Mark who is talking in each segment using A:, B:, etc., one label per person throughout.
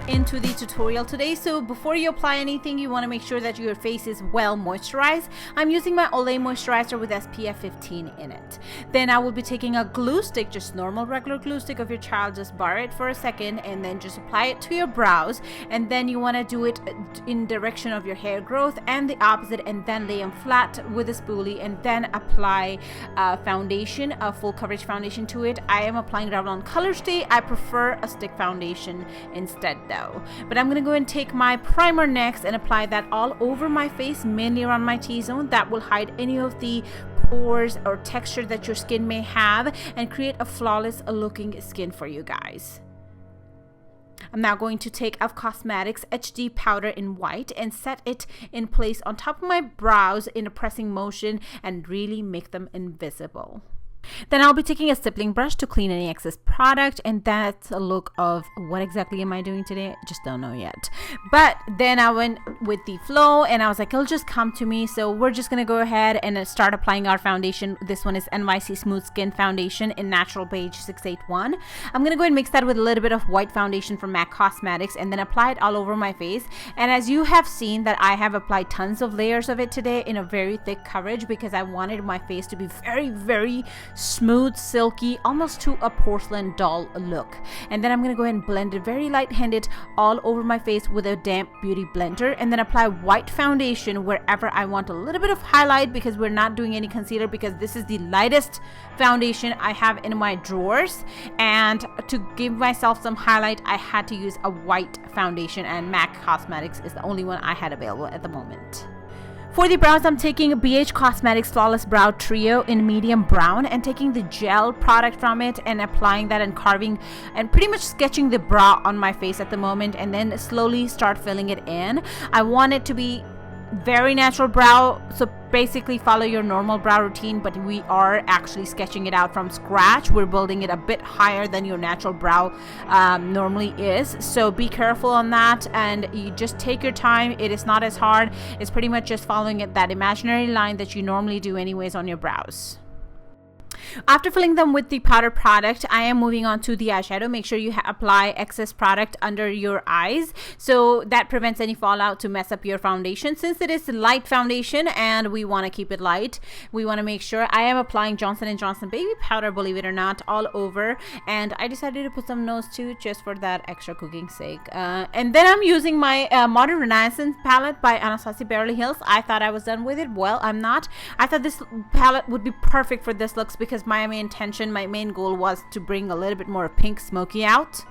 A: into the tutorial today. So before you apply anything, you want to make sure that your face is well moisturized. I'm using my Olay moisturizer with SPF 15 in it. Then I will be taking a glue stick, just normal regular glue stick of your child, just bar it for a second and then just apply it to your brows. And then you want to do it in direction of your hair growth and the opposite, and then lay them flat with a spoolie and then apply foundation, a full coverage foundation to it. I am applying Revlon Color Stay. I prefer a stick foundation instead though. But I'm gonna go and take my primer next and apply that all over my face, mainly around my T-zone. That will hide any of the pores or texture that your skin may have and create a flawless looking skin for you guys. I'm now going to take XOXOXOX HD powder in white and set it in place on top of my brows in a pressing motion and really make them invisible. Then I'll be taking a stippling brush to clean any excess product, and that's a look of what exactly am I doing today? Just don't know yet. But then I went with the flow and I was like, it'll just come to me. So we're just gonna go ahead and start applying our foundation. This one is NYC Smooth Skin Foundation in Natural Beige 681. I'm gonna go ahead and mix that with a little bit of white foundation from MAC Cosmetics and then apply it all over my face. And as you have seen, that I have applied tons of layers of it today in a very thick coverage because I wanted my face to be very, very smooth, silky, almost to a porcelain doll look. And then I'm gonna go ahead and blend it very light-handed all over my face with a damp beauty blender, and then apply white foundation wherever I want a little bit of highlight, because we're not doing any concealer because this is the lightest foundation I have in my drawers. And to give myself some highlight, I had to use a white foundation, and MAC Cosmetics is the only one I had available at the moment. For the brows, I'm taking BH Cosmetics Flawless Brow Trio in medium brown and taking the gel product from it and applying that and carving and pretty much sketching the brow on my face at the moment, and then slowly start filling it in. I want it to be very natural brow, so basically follow your normal brow routine, but we are actually sketching it out from scratch. We're building it a bit higher than your natural brow normally is, so be careful on that, and you just take your time. It is not as hard. It's pretty much just following that imaginary line that you normally do anyways on your brows. After filling them with the powder product, I am moving on to the eyeshadow. Make sure you apply excess product under your eyes so that prevents any fallout to mess up your foundation. Since it is light foundation and we want to keep it light, we want to make sure. I am applying Johnson & Johnson baby powder, believe it or not, all over, and I decided to put some nose too, just for that extra cooking sake. And then I'm using my Modern Renaissance palette by Anastasia Beverly Hills. I thought I was done with it. Well, I'm not. I thought this palette would be perfect for this looks because my main goal was to bring a little bit more pink smoky out.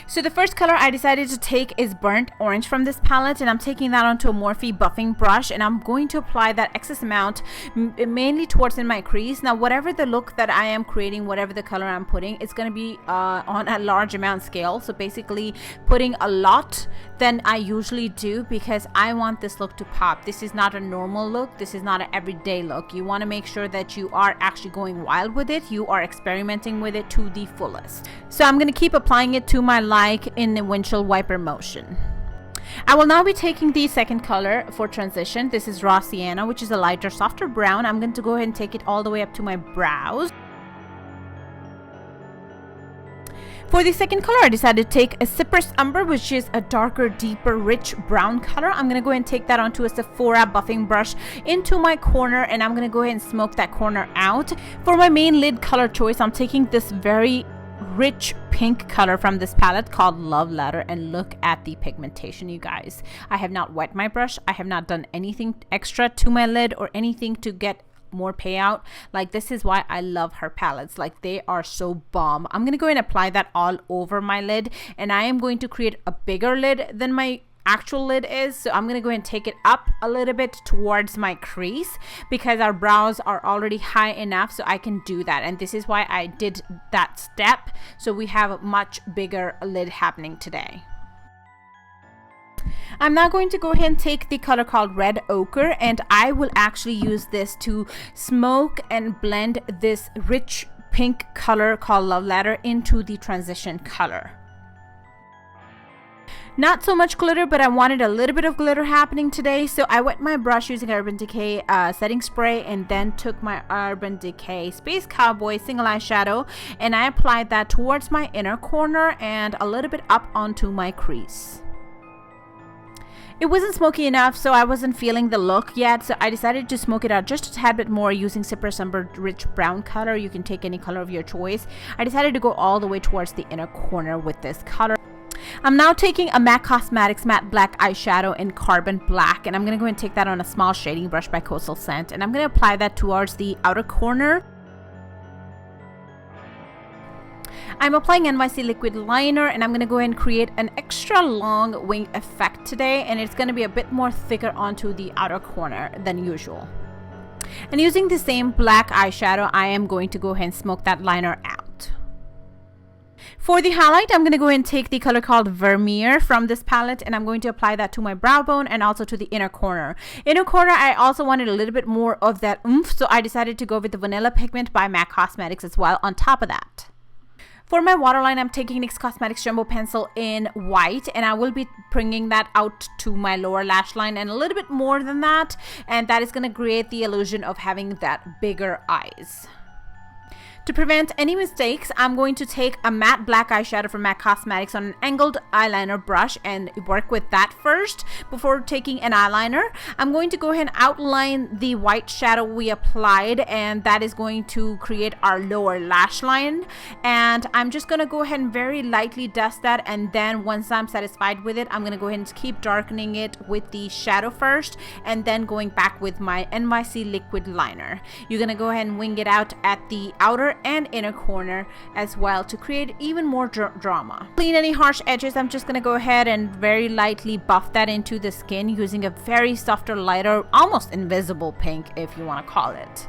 A: So the first color I decided to take is Burnt Orange from this palette, and I'm taking that onto a Morphe buffing brush, and I'm going to apply that excess amount mainly towards in my crease. Now whatever the look that I am creating, whatever the color I'm putting, it's going to be on a large amount scale, so basically putting a lot than I usually do because I want this look to pop. This is not a normal look. This is not an everyday look. You want to make sure that you are actually going wild with it. You are experimenting with it to the fullest. So I'm going to keep applying it to my like in the windshield wiper motion. I will now be taking the second color for transition. This is Raw Sienna, which is a lighter, softer brown. I'm going to go ahead and take it all the way up to my brows. For the second color, I decided to take a Cypress Umber, which is a darker, deeper, rich brown color. I'm going to go ahead and take that onto a Sephora buffing brush into my corner, and I'm going to go ahead and smoke that corner out. For my main lid color choice, I'm taking this very rich pink color from this palette called Love Letter, and look at the pigmentation, you guys. I have not wet my brush. I have not done anything extra to my lid or anything to get more payout. Like, this is why I love her palettes. Like, they are so bomb. I'm gonna go ahead and apply that all over my lid, and I am going to create a bigger lid than my actual lid is. So I'm gonna go ahead and take it up a little bit towards my crease because our brows are already high enough, so I can do that. And this is why I did that step, so we have a much bigger lid happening today. I'm now going to go ahead and take the color called Red Ochre, and I will actually use this to smoke and blend this rich pink color called Love Letter into the transition color. Not so much glitter, but I wanted a little bit of glitter happening today, so I wet my brush using Urban Decay setting spray, and then took my Urban Decay Space Cowboy single eyeshadow and I applied that towards my inner corner and a little bit up onto my crease. It wasn't smoky enough, so I wasn't feeling the look yet, so I decided to smoke it out just a tad bit more using Super Sunbird Rich Brown color. You can take any color of your choice. I decided to go all the way towards the inner corner with this color. I'm now taking a MAC Cosmetics matte black eyeshadow in Carbon Black, and I'm going to go and take that on a small shading brush by Coastal Scent, and I'm going to apply that towards the outer corner. I'm applying NYC liquid liner, and I'm going to go ahead and create an extra long wing effect today, and it's going to be a bit more thicker onto the outer corner than usual. And using the same black eyeshadow, I am going to go ahead and smoke that liner out. For the highlight, I'm going to go ahead and take the color called Vermeer from this palette, and I'm going to apply that to my brow bone and also to the inner corner. Inner corner, I also wanted a little bit more of that oomph, so I decided to go with the Vanilla Pigment by MAC Cosmetics as well on top of that. For my waterline, I'm taking NYX Cosmetics Jumbo Pencil in white, and I will be bringing that out to my lower lash line and a little bit more than that, and that is going to create the illusion of having that bigger eyes. To prevent any mistakes, I'm going to take a matte black eyeshadow from MAC Cosmetics on an angled eyeliner brush and work with that first before taking an eyeliner. I'm going to go ahead and outline the white shadow we applied, and that is going to create our lower lash line. And I'm just going to go ahead and very lightly dust that, and then once I'm satisfied with it, I'm going to go ahead and keep darkening it with the shadow first and then going back with my NYC liquid liner. You're going to go ahead and wing it out at the outer and inner corner as well to create even more drama. Clean any harsh edges. I'm just gonna go ahead and very lightly buff that into the skin using a very softer, lighter, almost invisible pink if you want to call it.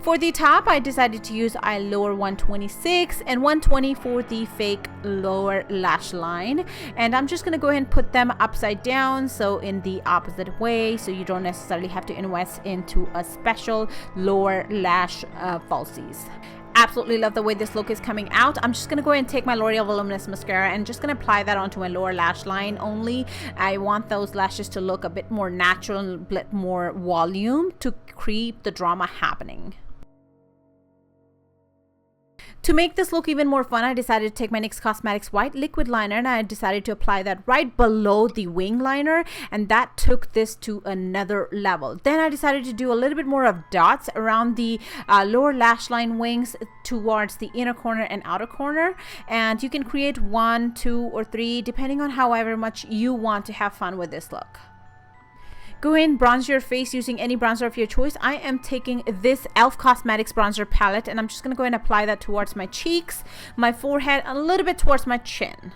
A: For the top, I decided to use eye lower 126 and 120 for the fake lower lash line, and I'm just going to go ahead and put them upside down, so in the opposite way, so you don't necessarily have to invest into a special lower lash falsies. Absolutely love the way this look is coming out. I'm just going to go ahead and take my L'Oreal Voluminous Mascara and just going to apply that onto my lower lash line only. I want those lashes to look a bit more natural and a bit more volume to keep the drama happening. To make this look even more fun, I decided to take my NYX Cosmetics white liquid liner, and I decided to apply that right below the wing liner, and that took this to another level. Then I decided to do a little bit more of dots around the lower lash line wings towards the inner corner and outer corner, and you can create 1, 2, or 3 depending on however much you want to have fun with this look. Go ahead and bronze your face using any bronzer of your choice. I am taking this e.l.f. Cosmetics bronzer palette, and I'm just going to go ahead and apply that towards my cheeks, my forehead, a little bit towards my chin.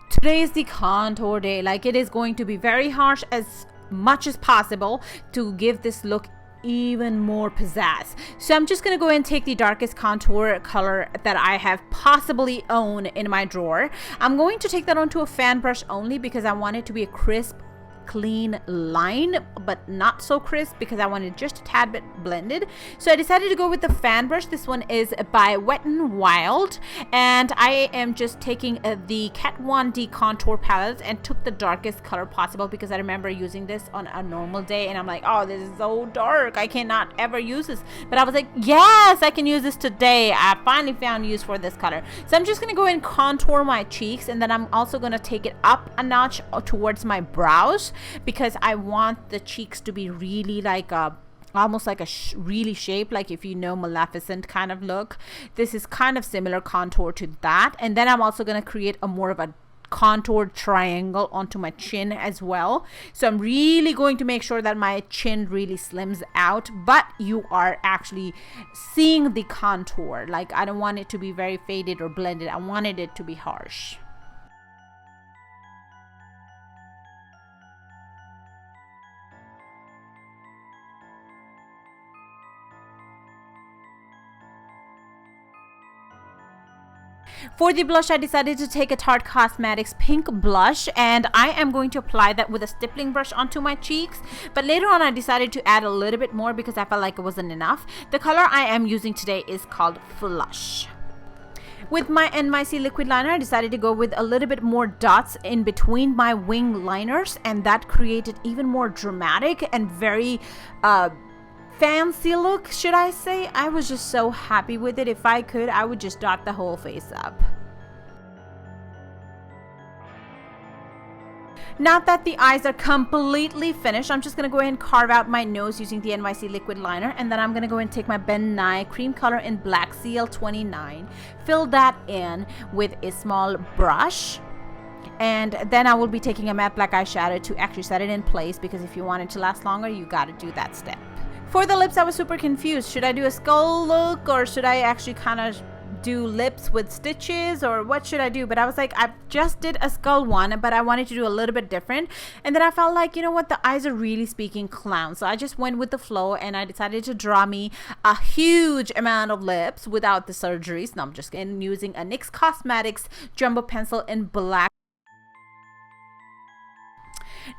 A: Today is the contour day. Like, it is going to be very harsh as much as possible to give this look even more pizzazz. So I'm just gonna go ahead and take the darkest contour color that I have possibly owned in my drawer. I'm going to take that onto a fan brush only because I want it to be a crisp, clean line, but not so crisp because I wanted just a tad bit blended. So I decided to go with the fan brush. This one is by Wet n Wild, and I am just taking the Kat Von D contour palette and took the darkest color possible because I remember using this on a normal day and I'm like, oh, this is so dark, I cannot ever use this. But I was like, yes, I can use this today. I finally found use for this color. So I'm just gonna go ahead and contour my cheeks, and then I'm also gonna take it up a notch towards my brows, because I want the cheeks to be really like a almost like a really shaped, like if you know Maleficent kind of look. This is kind of similar contour to that. And then I'm also going to create a more of a contoured triangle onto my chin as well. So I'm really going to make sure that my chin really slims out, but you are actually seeing the contour. Like, I don't want it to be very faded or blended. I wanted it to be harsh. For the blush, I decided to take a Tarte Cosmetics pink blush, and I am going to apply that with a stippling brush onto my cheeks. But later on, I decided to add a little bit more because I felt like it wasn't enough. The color I am using today is called Flush. With my NYC liquid liner, I decided to go with a little bit more dots in between my wing liners, and that created even more dramatic and very fancy look, should I say. I was just so happy with it. If I could, I would just dot the whole face up. Now that the eyes are completely finished, I'm just going to go ahead and carve out my nose using the NYC liquid liner, and then I'm going to go and take my Ben Nye cream color in Black Seal 29, fill that in with a small brush, and then I will be taking a matte black eyeshadow to actually set it in place, because if you want it to last longer, you got to do that step. For the lips, I was super confused. Should I do a skull look, or should I actually kind of do lips with stitches, or what should I do? But I was like, I just did a skull one, but I wanted to do a little bit different. And then I felt like, you know what, the eyes are really speaking clown. So I just went with the flow, and I decided to draw me a huge amount of lips without the surgeries. No, I'm just kidding, using a NYX Cosmetics jumbo pencil in black.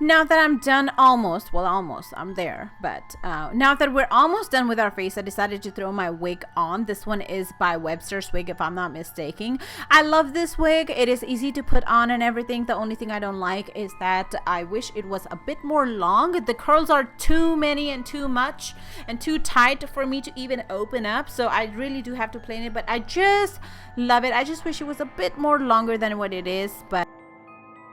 A: Now that I'm done almost, I'm there, but now that we're almost done with our face, I decided to throw my wig on. This one is by Webster's Wig, if I'm not mistaken. I love this wig. It is easy to put on and everything. The only thing I don't like is that I wish it was a bit more long. The curls are too many and too much and too tight for me to even open up, so I really do have to plane it, but I just love it. I just wish it was a bit more longer than what it is. But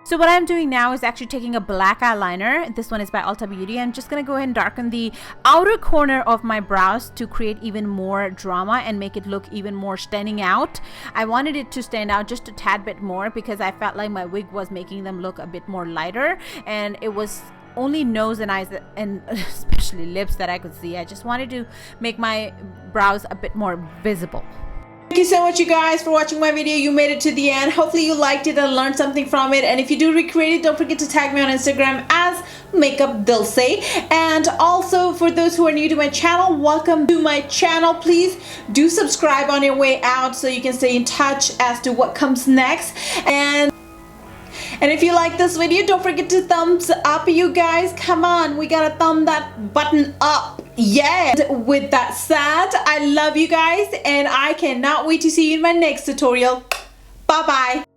A: so what I'm doing now is actually taking a black eyeliner. This one is by Ulta Beauty. I'm just going to go ahead and darken the outer corner of my brows to create even more drama and make it look even more standing out. I wanted it to stand out just a tad bit more because I felt like my wig was making them look a bit more lighter, and it was only nose and eyes and especially lips that I could see. I just wanted to make my brows a bit more visible.
B: Thank you so much, you guys, for watching my video. You made it to the end. Hopefully you liked it and learned something from it. And if you do recreate it, don't forget to tag me on Instagram as MakeupDilse. And also, for those who are new to my channel, welcome to my channel. Please do subscribe on your way out so you can stay in touch as to what comes next. And if you like this video, don't forget to thumbs up, you guys. Come on, we gotta thumb that button up. Yeah. With that said, I love you guys, and I cannot wait to see you in my next tutorial. Bye bye.